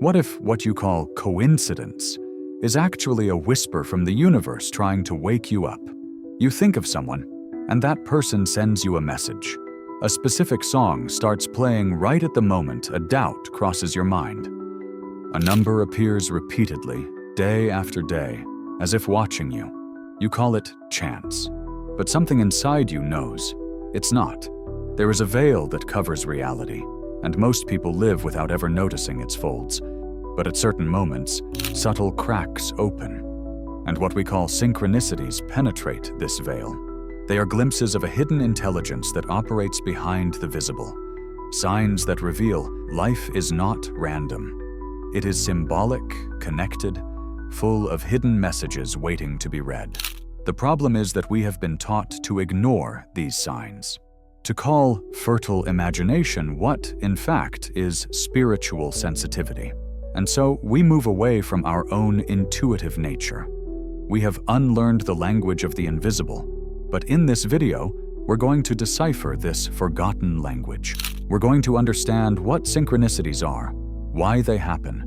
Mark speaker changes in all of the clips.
Speaker 1: What if what you call coincidence is actually a whisper from the universe trying to wake you up? You think of someone, and that person sends you a message. A specific song starts playing right at the moment a doubt crosses your mind. A number appears repeatedly, day after day, as if watching you. You call it chance, but something inside you knows it's not. There is a veil that covers reality, and most people live without ever noticing its folds. But at certain moments, subtle cracks open, and what we call synchronicities penetrate this veil. They are glimpses of a hidden intelligence that operates behind the visible, signs that reveal life is not random. It is symbolic, connected, full of hidden messages waiting to be read. The problem is that we have been taught to ignore these signs, to call fertile imagination what, in fact, is spiritual sensitivity. And so we move away from our own intuitive nature. We have unlearned the language of the invisible, but in this video, we're going to decipher this forgotten language. We're going to understand what synchronicities are, why they happen,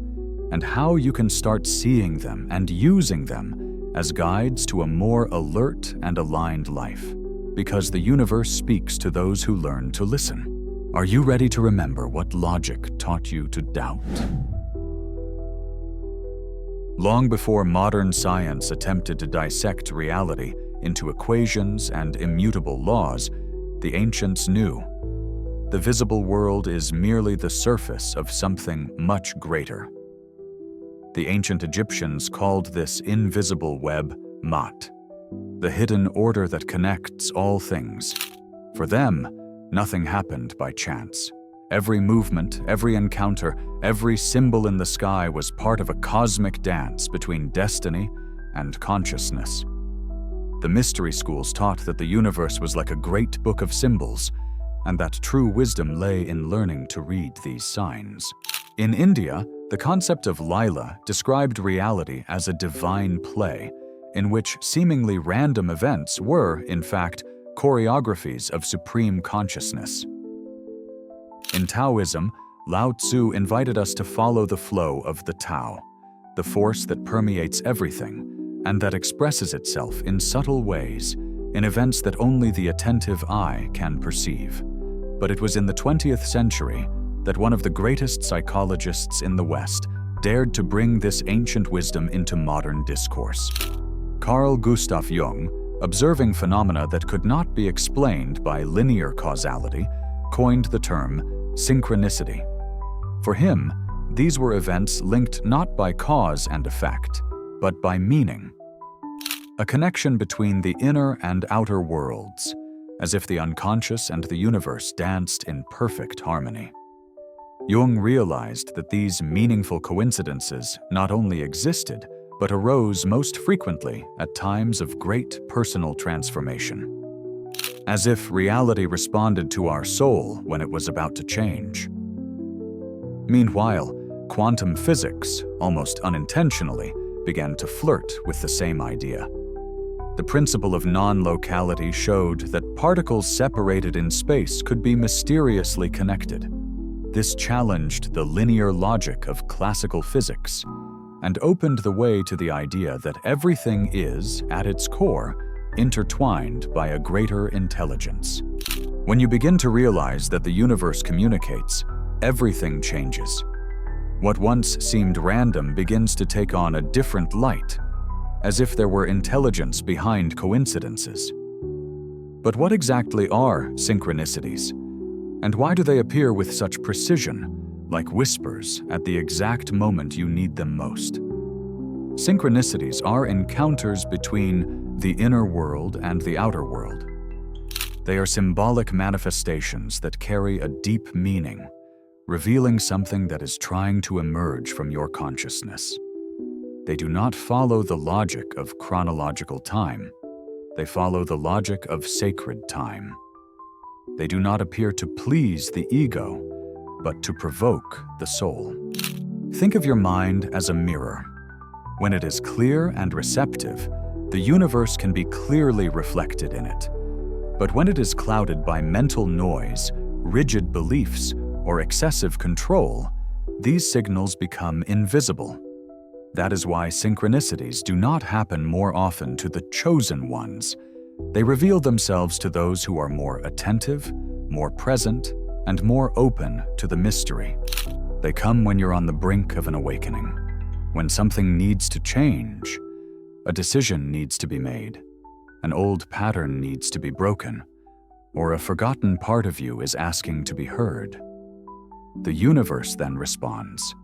Speaker 1: and how you can start seeing them and using them as guides to a more alert and aligned life. Because the universe speaks to those who learn to listen. Are you ready to remember what logic taught you to doubt? Long before modern science attempted to dissect reality into equations and immutable laws, the ancients knew the visible world is merely the surface of something much greater. The ancient Egyptians called this invisible web Mat, the hidden order that connects all things. For them, nothing happened by chance. Every movement, every encounter, every symbol in the sky was part of a cosmic dance between destiny and consciousness. The mystery schools taught that the universe was like a great book of symbols, and that true wisdom lay in learning to read these signs. In India, the concept of Lila described reality as a divine play, in which seemingly random events were, in fact, choreographies of supreme consciousness. In Taoism, Lao Tzu invited us to follow the flow of the Tao, the force that permeates everything, and that expresses itself in subtle ways, in events that only the attentive eye can perceive. But it was in the 20th century that one of the greatest psychologists in the West dared to bring this ancient wisdom into modern discourse. Carl Gustav Jung, observing phenomena that could not be explained by linear causality, coined the term synchronicity. For him, these were events linked not by cause and effect, but by meaning. A connection between the inner and outer worlds, as if the unconscious and the universe danced in perfect harmony. Jung realized that these meaningful coincidences not only existed, but arose most frequently at times of great personal transformation. As if reality responded to our soul when it was about to change. Meanwhile, quantum physics, almost unintentionally, began to flirt with the same idea. The principle of non-locality showed that particles separated in space could be mysteriously connected. This challenged the linear logic of classical physics and opened the way to the idea that everything is, at its core, intertwined by a greater intelligence. When you begin to realize that the universe communicates, everything changes. What once seemed random begins to take on a different light, as if there were intelligence behind coincidences. But what exactly are synchronicities? And why do they appear with such precision, like whispers, at the exact moment you need them most? Synchronicities are encounters between the inner world and the outer world. They are symbolic manifestations that carry a deep meaning, revealing something that is trying to emerge from your consciousness. They do not follow the logic of chronological time. They follow the logic of sacred time. They do not appear to please the ego, but to provoke the soul. Think of your mind as a mirror. When it is clear and receptive, the universe can be clearly reflected in it. But when it is clouded by mental noise, rigid beliefs, or excessive control, these signals become invisible. That is why synchronicities do not happen more often to the chosen ones. They reveal themselves to those who are more attentive, more present, and more open to the mystery. They come when you're on the brink of an awakening, when something needs to change, a decision needs to be made, an old pattern needs to be broken, or a forgotten part of you is asking to be heard. The universe then responds,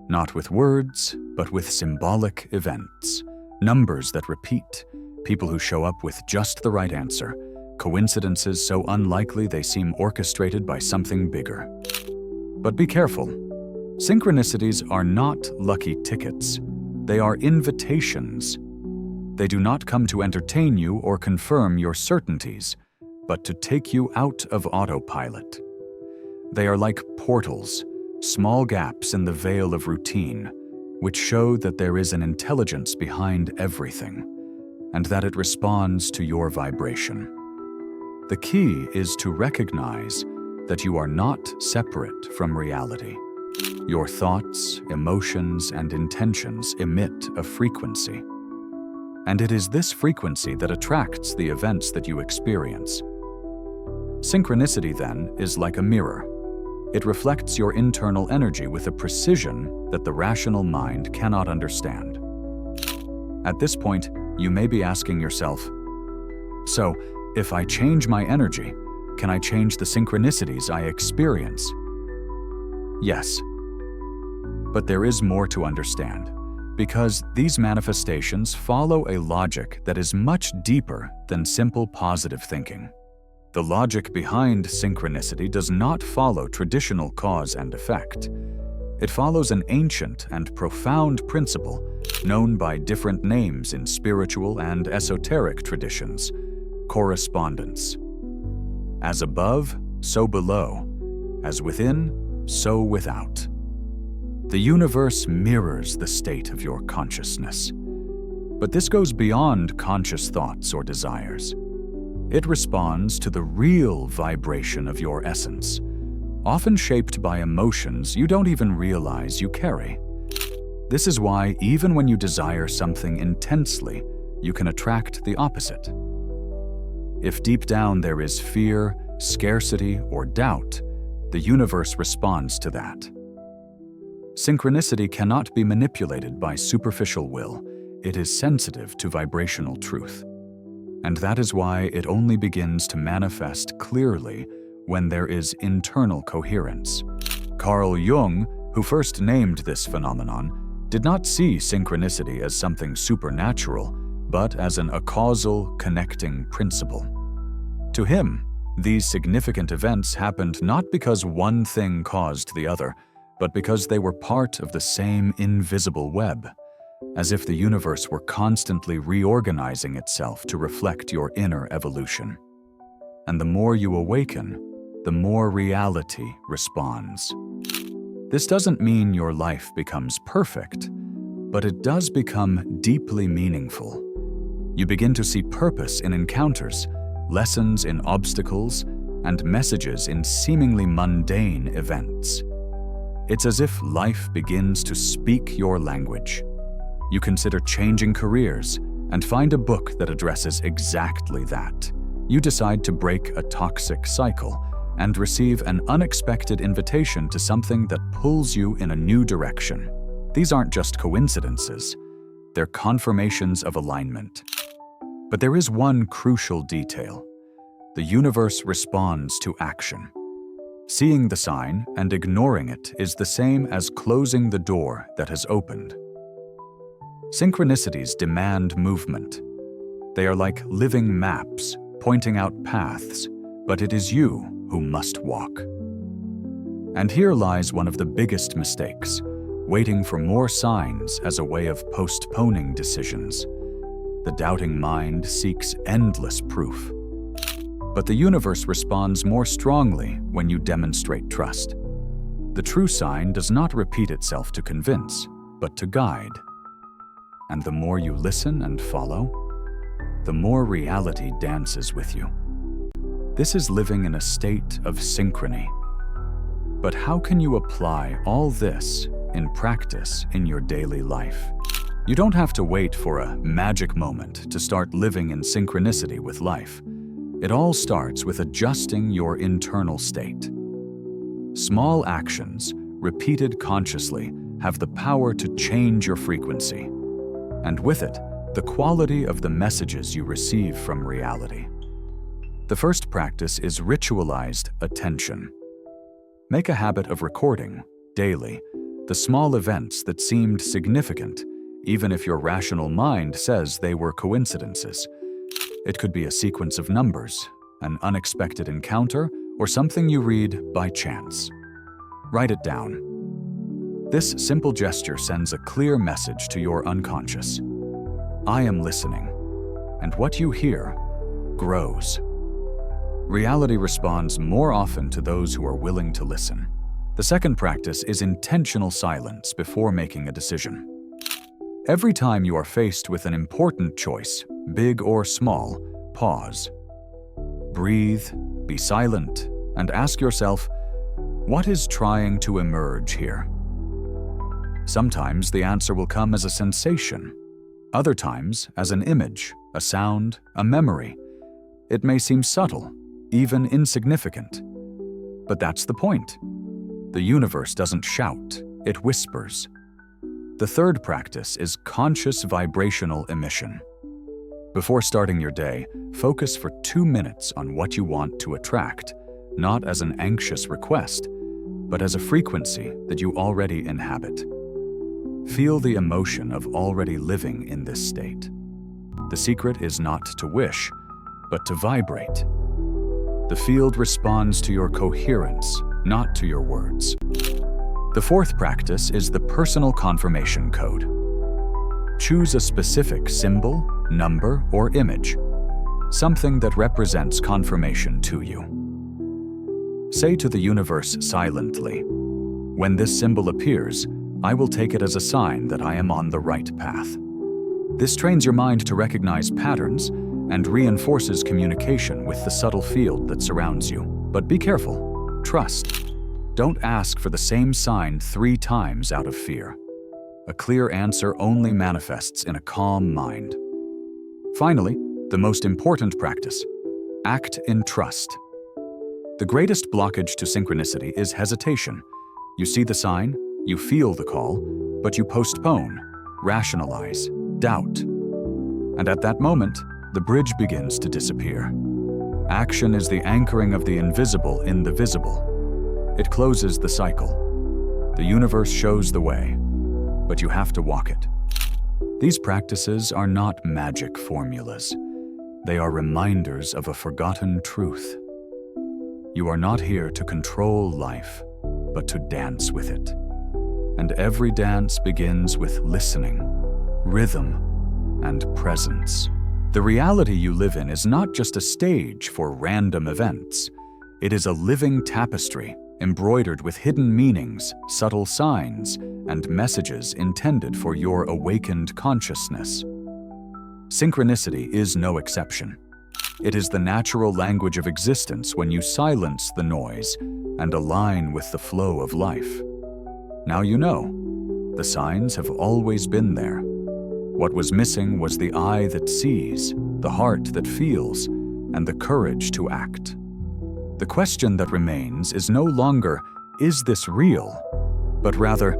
Speaker 1: not with words, but with symbolic events, numbers that repeat, people who show up with just the right answer, coincidences so unlikely they seem orchestrated by something bigger. But be careful. Synchronicities are not lucky tickets. They are invitations. They do not come to entertain you or confirm your certainties, but to take you out of autopilot. They are like portals, small gaps in the veil of routine, which show that there is an intelligence behind everything, and that it responds to your vibration. The key is to recognize that you are not separate from reality. Your thoughts, emotions, and intentions emit a frequency. And it is this frequency that attracts the events that you experience. Synchronicity, then, is like a mirror. It reflects your internal energy with a precision that the rational mind cannot understand. At this point, you may be asking yourself, so, if I change my energy, can I change the synchronicities I experience? Yes. But there is more to understand, because these manifestations follow a logic that is much deeper than simple positive thinking. The logic behind synchronicity does not follow traditional cause and effect. It follows an ancient and profound principle known by different names in spiritual and esoteric traditions: correspondence. As above, so below. As within, so without. The universe mirrors the state of your consciousness. But this goes beyond conscious thoughts or desires. It responds to the real vibration of your essence, often shaped by emotions you don't even realize you carry. This is why even when you desire something intensely, you can attract the opposite. If deep down there is fear, scarcity, or doubt, the universe responds to that. Synchronicity cannot be manipulated by superficial will. It is sensitive to vibrational truth. And that is why it only begins to manifest clearly when there is internal coherence. Carl Jung, who first named this phenomenon, did not see synchronicity as something supernatural, but as a causal, connecting principle. To him, these significant events happened not because one thing caused the other, but because they were part of the same invisible web, as if the universe were constantly reorganizing itself to reflect your inner evolution. And the more you awaken, the more reality responds. This doesn't mean your life becomes perfect, but it does become deeply meaningful. You begin to see purpose in encounters, lessons in obstacles, and messages in seemingly mundane events. It's as if life begins to speak your language. You consider changing careers and find a book that addresses exactly that. You decide to break a toxic cycle and receive an unexpected invitation to something that pulls you in a new direction. These aren't just coincidences. They're confirmations of alignment. But there is one crucial detail. The universe responds to action. Seeing the sign and ignoring it is the same as closing the door that has opened. Synchronicities demand movement. They are like living maps, pointing out paths, but it is you who must walk. And here lies one of the biggest mistakes, waiting for more signs as a way of postponing decisions. The doubting mind seeks endless proof. But the universe responds more strongly when you demonstrate trust. The true sign does not repeat itself to convince, but to guide. And the more you listen and follow, the more reality dances with you. This is living in a state of synchrony. But how can you apply all this in practice in your daily life? You don't have to wait for a magic moment to start living in synchronicity with life. It all starts with adjusting your internal state. Small actions, repeated consciously, have the power to change your frequency, and with it, the quality of the messages you receive from reality. The first practice is ritualized attention. Make a habit of recording, daily, the small events that seemed significant, even if your rational mind says they were coincidences. It could be a sequence of numbers, an unexpected encounter, or something you read by chance. Write it down. This simple gesture sends a clear message to your unconscious. I am listening, and what you hear grows. Reality responds more often to those who are willing to listen. The second practice is intentional silence before making a decision. Every time you are faced with an important choice, big or small, pause. Breathe, be silent, and ask yourself, what is trying to emerge here? Sometimes the answer will come as a sensation. Other times as an image, a sound, a memory. It may seem subtle, even insignificant. But that's the point. The universe doesn't shout, it whispers. The third practice is conscious vibrational emission. Before starting your day, focus for 2 minutes on what you want to attract, not as an anxious request, but as a frequency that you already inhabit. Feel the emotion of already living in this state. The secret is not to wish, but to vibrate. The field responds to your coherence, not to your words. The fourth practice is the personal confirmation code. Choose a specific symbol, number, or image, something that represents confirmation to you. Say to the universe silently, when this symbol appears, I will take it as a sign that I am on the right path. This trains your mind to recognize patterns and reinforces communication with the subtle field that surrounds you. But be careful. Trust. Don't ask for the same sign 3 times out of fear. A clear answer only manifests in a calm mind. Finally, the most important practice. Act in trust. The greatest blockage to synchronicity is hesitation. You see the sign, you feel the call, but you postpone, rationalize, doubt. And at that moment, the bridge begins to disappear. Action is the anchoring of the invisible in the visible. It closes the cycle. The universe shows the way, but you have to walk it. These practices are not magic formulas. They are reminders of a forgotten truth. You are not here to control life, but to dance with it. And every dance begins with listening, rhythm, and presence. The reality you live in is not just a stage for random events. It is a living tapestry embroidered with hidden meanings, subtle signs, and messages intended for your awakened consciousness. Synchronicity is no exception. It is the natural language of existence when you silence the noise and align with the flow of life. Now you know. The signs have always been there. What was missing was the eye that sees, the heart that feels, and the courage to act. The question that remains is no longer, is this real? But rather,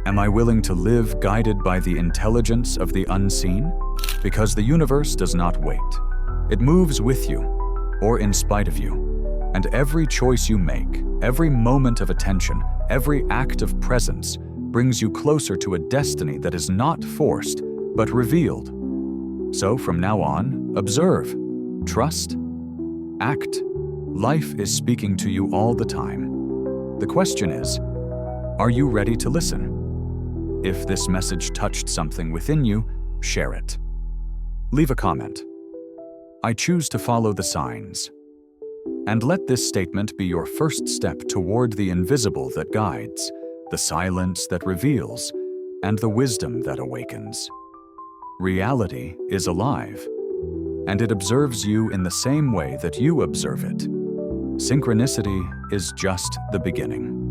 Speaker 1: am I willing to live guided by the intelligence of the unseen? Because the universe does not wait. It moves with you, or in spite of you. And every choice you make, every moment of attention, every act of presence brings you closer to a destiny that is not forced, but revealed. So from now on, observe, trust, act. Life is speaking to you all the time. The question is, are you ready to listen? If this message touched something within you, share it. Leave a comment. I choose to follow the signs. And let this statement be your first step toward the invisible that guides, the silence that reveals, and the wisdom that awakens. Reality is alive, and it observes you in the same way that you observe it. Synchronicity is just the beginning.